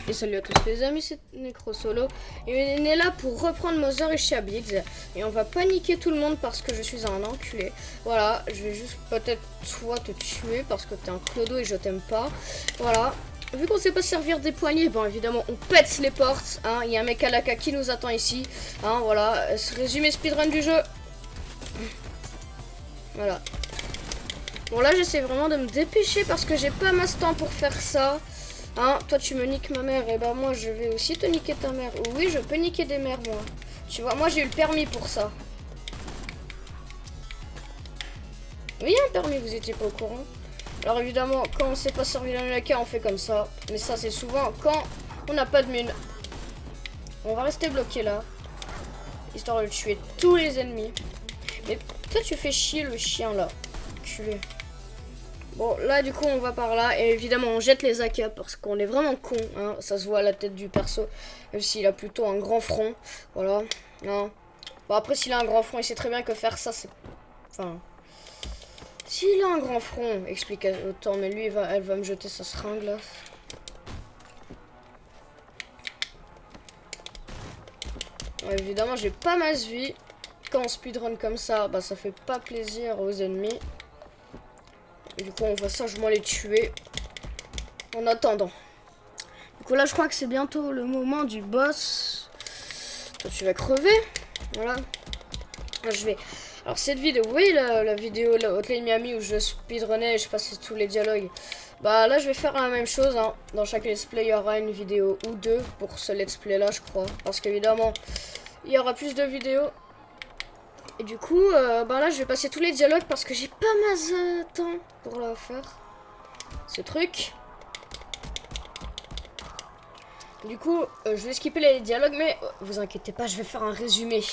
Et salut à tous les amis, c'est Necrosolo. Et on est là pour reprendre Mother et Shabids. Et on va paniquer tout le monde parce que je suis un enculé. Voilà, je vais juste peut-être toi te tuer parce que t'es un clodo et je t'aime pas. Voilà. Vu qu'on sait pas servir des poignées, bon évidemment on pète les portes. Hein. Il y a un mec à la caca qui nous attend ici. Hein, voilà, résumé speedrun du jeu. Voilà. Bon là j'essaie vraiment de me dépêcher parce que j'ai pas masse temps pour faire ça. Hein, toi tu me niques ma mère, et ben moi je vais aussi te niquer ta mère. Oui, je peux niquer des mères moi. Tu vois, moi j'ai eu le permis pour ça. Oui, un permis, vous étiez pas au courant. Alors évidemment, quand on sait pas servir la laquais, on fait comme ça. Mais ça c'est souvent quand on n'a pas de mine. On va rester bloqué là. Histoire de tuer tous les ennemis. Mais toi tu fais chier le chien là. Culé. Bon, là, du coup, on va par là. Et évidemment, on jette les AK parce qu'on est vraiment con. Hein. Ça se voit à la tête du perso. Même s'il a plutôt un grand front. Voilà. Hein. Bon, après, s'il a un grand front, il sait très bien que faire ça, c'est... Enfin... S'il a un grand front, explique autant. Mais lui, elle va me jeter sa seringue, là. Ouais, évidemment, j'ai pas masse vie. Quand on speedrun comme ça, bah, ça fait pas plaisir aux ennemis. Et du coup, on va sagement les tuer. En attendant. Du coup, là, je crois que c'est bientôt le moment du boss. Toi, tu vas crever. Voilà. Je vais... Alors, cette vidéo, vous voyez la vidéo la Hotline Miami où je speedrunnais et je passais tous les dialogues. Bah, là, je vais faire la même chose. Hein. Dans chaque let's play, il y aura une vidéo ou deux pour ce let's play là, je crois. Parce qu'évidemment, il y aura plus de vidéos. Et du coup, bah là, je vais passer tous les dialogues parce que j'ai pas masse de temps pour le faire. Ce truc. Du coup, je vais skipper les dialogues, mais vous inquiétez pas, je vais faire un résumé.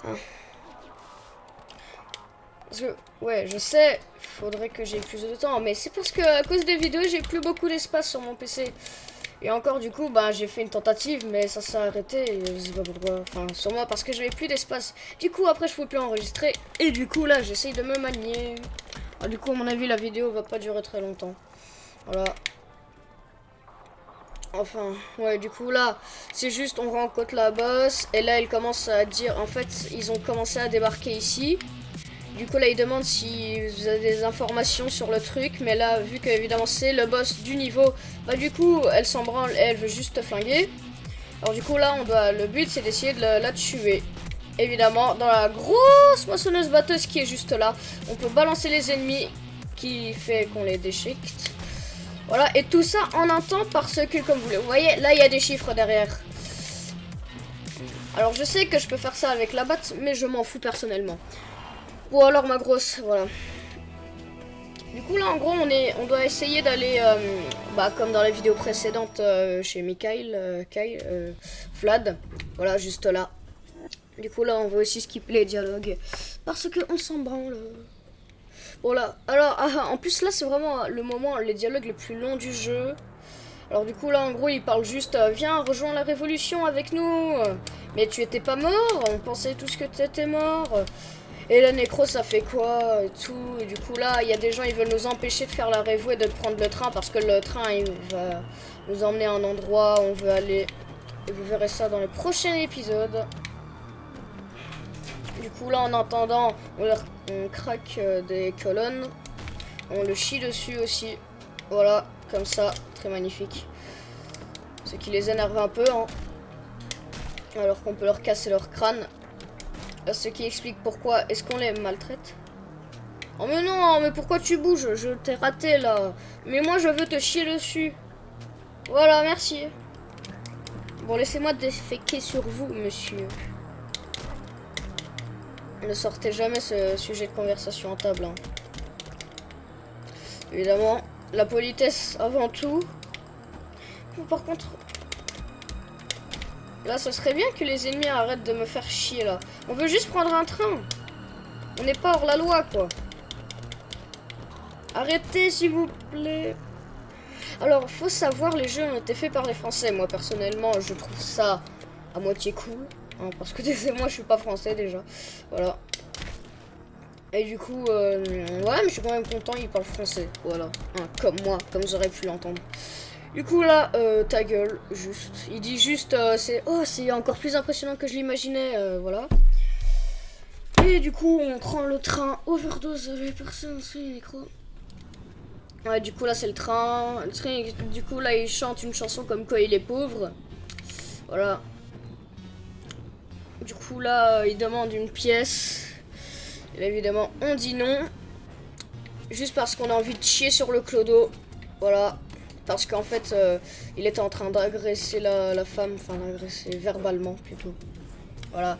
Hein. Parce que, ouais, je sais, il faudrait que j'ai plus de temps, mais c'est parce que à cause des vidéos, j'ai plus beaucoup d'espace sur mon PC. Et encore, du coup, bah, j'ai fait une tentative, mais ça s'est arrêté, et je sais pas pourquoi. Enfin, sur moi, parce que j'avais plus d'espace. Du coup, après, je pouvais plus enregistrer, et du coup, là, j'essaye de me manier. Alors, du coup, à mon avis, la vidéo va pas durer très longtemps. Voilà. Enfin, ouais, du coup, là, c'est juste, on rencontre la boss, et là, il commence à dire, en fait, ils ont commencé à débarquer ici. Du coup, là, il demande si vous avez des informations sur le truc, mais là, vu que, évidemment, c'est le boss du niveau, bah, du coup, elle s'en branle, elle veut juste te flinguer. Alors, du coup, là, le but, c'est d'essayer de la tuer. Évidemment, dans la grosse moissonneuse batteuse qui est juste là, on peut balancer les ennemis, qui fait qu'on les déchiquette. Voilà, et tout ça en un temps parce que, comme vous le voyez, là, il y a des chiffres derrière. Alors, je sais que je peux faire ça avec la batte, mais je m'en fous personnellement. Ou alors ma grosse, voilà. Du coup, là, en gros, on doit essayer d'aller, bah, comme dans la vidéo précédente, chez Mikhail, Vlad. Voilà, juste là. Du coup, là, on va aussi skipper les dialogues. Parce qu'on s'en branle. Voilà, alors, en plus, là, c'est vraiment le moment, les dialogues les plus longs du jeu. Alors du coup là en gros il parle juste viens rejoins la révolution avec nous. Mais tu étais pas mort, on pensait tous que tu étais mort. Et la nécro ça fait quoi et tout. Et du coup là il y a des gens ils veulent nous empêcher de faire la révo et de prendre le train parce que le train il va nous emmener à un endroit où on veut aller. Et vous verrez ça dans le prochain épisode. Du coup là en attendant on craque des colonnes. On le chie dessus aussi. Voilà, comme ça, très magnifique. Ce qui les énerve un peu, hein. Alors qu'on peut leur casser leur crâne. Ce qui explique pourquoi est-ce qu'on les maltraite. Oh mais non, mais pourquoi tu bouges? Je t'ai raté là. Mais moi je veux te chier dessus. Voilà, merci. Bon, laissez-moi déféquer sur vous, monsieur. Ne sortez jamais ce sujet de conversation en table, hein. Évidemment, la politesse avant tout. Par contre, là, ce serait bien que les ennemis arrêtent de me faire chier, là. On veut juste prendre un train. On n'est pas hors la loi, quoi. Arrêtez, s'il vous plaît. Alors, faut savoir, les jeux ont été faits par les Français. Moi, personnellement, je trouve ça à moitié cool. Hein, parce que, moi, je suis pas français, déjà. Voilà. Et du coup, ouais, mais je suis quand même content, ils parlent français. Voilà. Hein, comme moi, comme j'aurais pu l'entendre. Du coup là, ta gueule, juste. Il dit juste, c'est encore plus impressionnant que je l'imaginais, voilà. Et du coup, on prend le train. Overdose, les personnes, c'est micro. Ouais, du coup là, c'est le train. Du coup là, il chante une chanson comme quoi il est pauvre. Voilà. Du coup là, il demande une pièce. Et là, évidemment, on dit non. Juste parce qu'on a envie de chier sur le clodo. Voilà. Parce qu'en fait, il était en train d'agresser la femme. Enfin, d'agresser verbalement, plutôt. Voilà.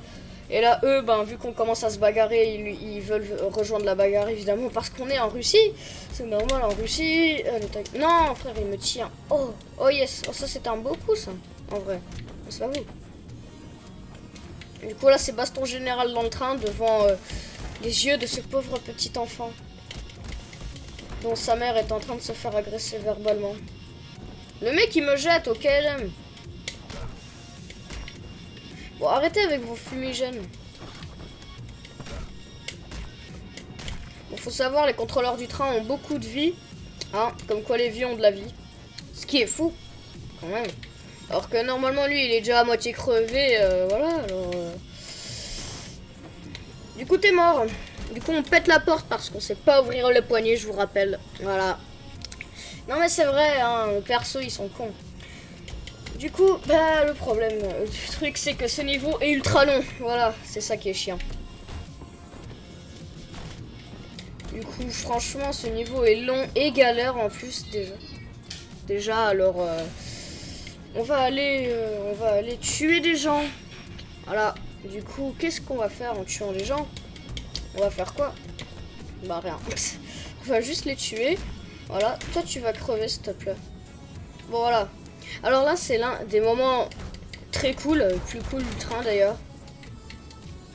Et là, eux, vu qu'on commence à se bagarrer, ils veulent rejoindre la bagarre, évidemment, parce qu'on est en Russie. C'est normal, en Russie. Non, frère, il me tient. Oh, oh yes. Oh, ça, c'est un beau coup, ça. En vrai. On l'avoue. Du coup, là, c'est baston général dans le train, devant les yeux de ce pauvre petit enfant. Dont sa mère est en train de se faire agresser verbalement. Le mec, il me jette au KLM. Bon, arrêtez avec vos fumigènes. Bon, faut savoir, les contrôleurs du train ont beaucoup de vie. Hein, comme quoi les vies ont de la vie. Ce qui est fou, quand même. Alors que normalement, lui, il est déjà à moitié crevé. Voilà, alors... Du coup, t'es mort. Du coup, on pète la porte parce qu'on sait pas ouvrir le poignet, je vous rappelle. Voilà. Non, mais c'est vrai, hein, le perso, ils sont cons. Du coup, le problème du truc, c'est que ce niveau est ultra long. Voilà, c'est ça qui est chiant. Du coup, franchement, ce niveau est long et galère en plus, déjà. Déjà, alors, on va aller tuer des gens. Voilà. Du coup, qu'est-ce qu'on va faire en tuant les gens? On va faire quoi? Bah, rien. On va juste les tuer. Voilà. Toi, tu vas crever, s'il te plaît. Bon, voilà. Alors là, c'est l'un des moments très cool, plus cool du train d'ailleurs.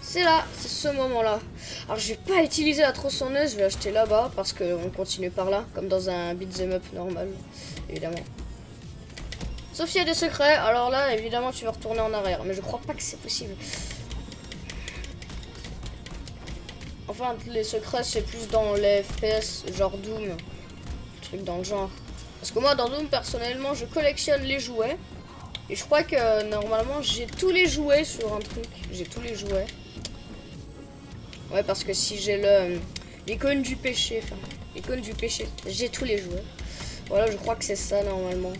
C'est là, c'est ce moment-là. Alors je vais pas utiliser la tronçonneuse, je vais acheter là-bas parce qu'on continue par là, comme dans un beat'em up normal, évidemment. Sauf s'il y a des secrets, alors là, évidemment, tu vas retourner en arrière. Mais je crois pas que c'est possible. Enfin, les secrets, c'est plus dans les FPS, genre Doom. Truc dans le genre. Parce que moi, dans Doom, personnellement, je collectionne les jouets. Et je crois que, normalement, j'ai tous les jouets sur un truc. J'ai tous les jouets. Ouais, parce que si j'ai l'icône du péché, j'ai tous les jouets. Voilà, je crois que c'est ça, normalement.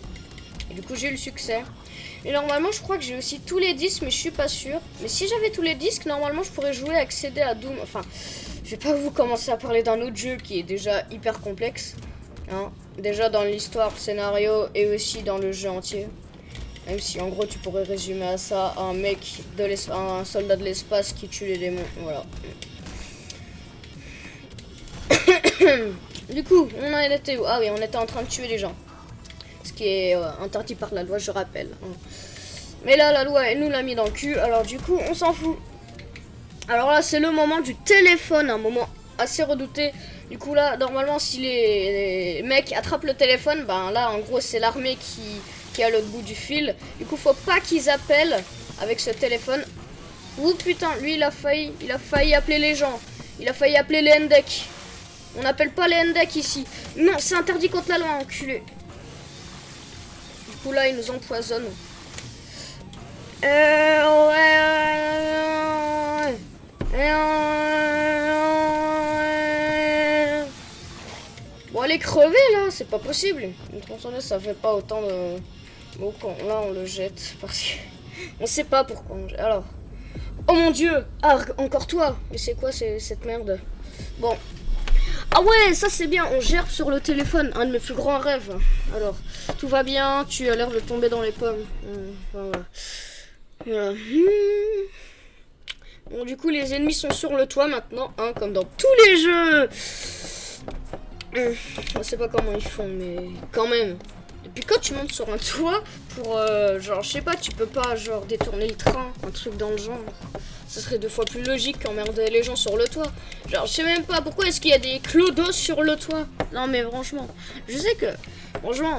Et du coup, j'ai eu le succès. Et normalement, je crois que j'ai aussi tous les disques, mais je suis pas sûre. Mais si j'avais tous les disques, normalement, je pourrais jouer, accéder à Doom. Enfin, je vais pas vous commencer à parler d'un autre jeu qui est déjà hyper complexe. Hein. Déjà dans l'histoire, scénario et aussi dans le jeu entier. Même si en gros tu pourrais résumer à ça un mec un soldat de l'espace qui tue les démons. Voilà. Du coup, on en était où? Ah oui, on était en train de tuer les gens. Ce qui est interdit par la loi, je rappelle. Mais là, la loi, elle nous l'a mis dans le cul. Alors du coup, on s'en fout. Alors là, c'est le moment du téléphone. Un moment assez redouté. Du coup là, normalement, si les mecs attrapent le téléphone, ben là, en gros, c'est l'armée qui est à l'autre bout du fil. Du coup, faut pas qu'ils appellent avec ce téléphone. Ouh putain, lui, il a failli appeler les gens. Il a failli appeler les NDEC. On n'appelle pas les NDEC ici. Non, c'est interdit contre la loi, enculé. Du coup là, il nous empoisonne. Bon, elle est crevée là, c'est pas possible. Une tronçonneuse, ça fait pas autant de... Bon, là, on le jette parce que... On sait pas pourquoi on jette. Alors... Oh mon dieu! Ah, encore toi! Mais c'est quoi cette merde? Bon. Ah ouais, ça c'est bien, on gère sur le téléphone. Un de mes plus grands rêves. Alors, tout va bien, tu as l'air de tomber dans les pommes. Voilà. Bon, du coup, les ennemis sont sur le toit maintenant, hein, comme dans tous les jeux. Je sais pas comment ils font, mais quand même. Depuis quand tu montes sur un toit pour, genre, je sais pas, tu peux pas, genre, détourner le train, un truc dans le genre. Ce serait 2 fois plus logique qu'emmerder les gens sur le toit. Genre, je sais même pas pourquoi est-ce qu'il y a des clodos sur le toit. Non, mais franchement, je sais que, franchement,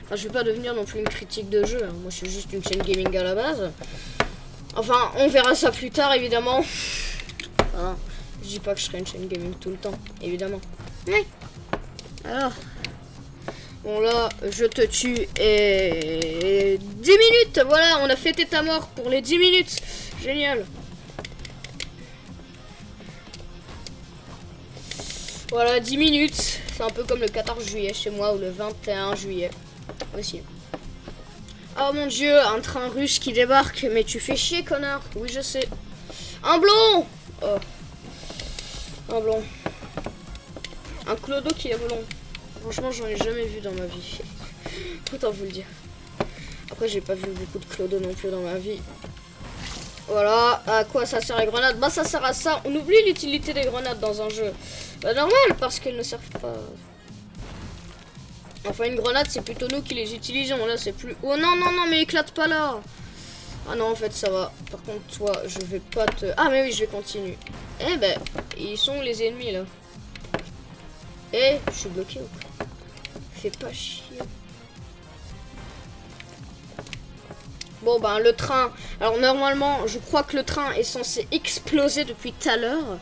enfin, je vais pas devenir non plus une critique de jeu. Hein. Moi, je suis juste une chaîne gaming à la base. Enfin, on verra ça plus tard, évidemment. Enfin, je dis pas que je serai une chaîne gaming tout le temps, évidemment. Oui. Alors, Bon là, je te tue et 10 minutes. Voilà, on a fêté ta mort pour les 10 minutes. Génial. Voilà, 10 minutes. C'est un peu comme le 14 juillet chez moi ou le 21 juillet aussi. Oh mon dieu, un train russe qui débarque. Mais tu fais chier, connard. Oui, je sais. Un blond. Oh. Un blond. Un clodo qui est blond. Franchement, j'en ai jamais vu dans ma vie. Autant vous le dire. Après, j'ai pas vu beaucoup de clodo non plus dans ma vie. Voilà. À quoi ça sert les grenades? Bah, ça sert à ça. On oublie l'utilité des grenades dans un jeu. Bah, normal, parce qu'elles ne servent pas. Enfin, une grenade, c'est plutôt nous qui les utilisons. Là, c'est plus... Oh non, non, non, mais éclate pas là. Ah non, en fait, ça va. Par contre, toi, je vais pas te... Ah, mais oui, je vais continuer. Eh ben, ils sont les ennemis, là. Eh, je suis bloqué ou quoi? Fais pas chier. Bon, ben, le train... Alors, normalement, je crois que le train est censé exploser depuis tout à l'heure.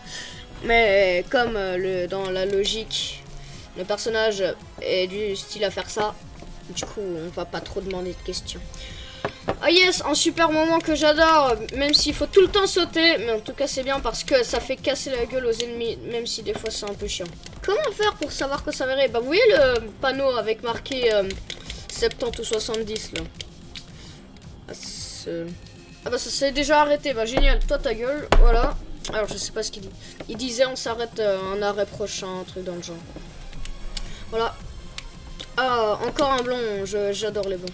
Mais comme dans la logique... Le personnage est du style à faire ça. Du coup, on va pas trop demander de questions. Ah yes, un super moment que j'adore. Même s'il faut tout le temps sauter. Mais en tout cas, c'est bien parce que ça fait casser la gueule aux ennemis. Même si des fois, c'est un peu chiant. Comment faire pour savoir que ça verrait? Bah, vous voyez le panneau avec marqué 70 ou 70 là. Ah bah, ça s'est déjà arrêté. Bah, génial. Toi, ta gueule. Voilà. Alors, je sais pas ce qu'il dit. Il disait on s'arrête un arrêt prochain. Un truc dans le genre. Voilà. Ah, encore un blond. J'adore les blonds.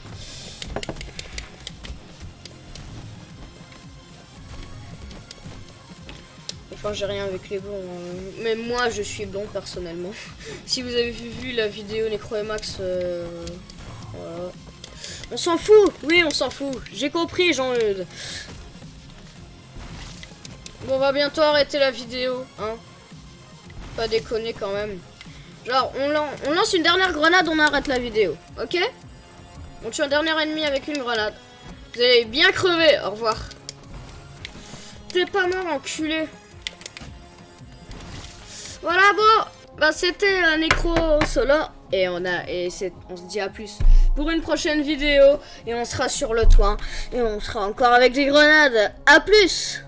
Enfin, j'ai rien avec les blonds. Mais moi, je suis blond personnellement. Si vous avez vu la vidéo Necroemax, voilà. On s'en fout. Oui, on s'en fout. J'ai compris, Jean-Eudes. Bon, on va bientôt arrêter la vidéo, hein. Pas déconner quand même. Genre, on lance une dernière grenade, on arrête la vidéo. Ok? On tue un dernier ennemi avec une grenade. Vous allez bien crever. Au revoir. T'es pas mort, enculé. Voilà, bon. Bah, c'était un Necro Solo. Et on se dit à plus pour une prochaine vidéo. Et on sera sur le toit. Et on sera encore avec des grenades. À plus.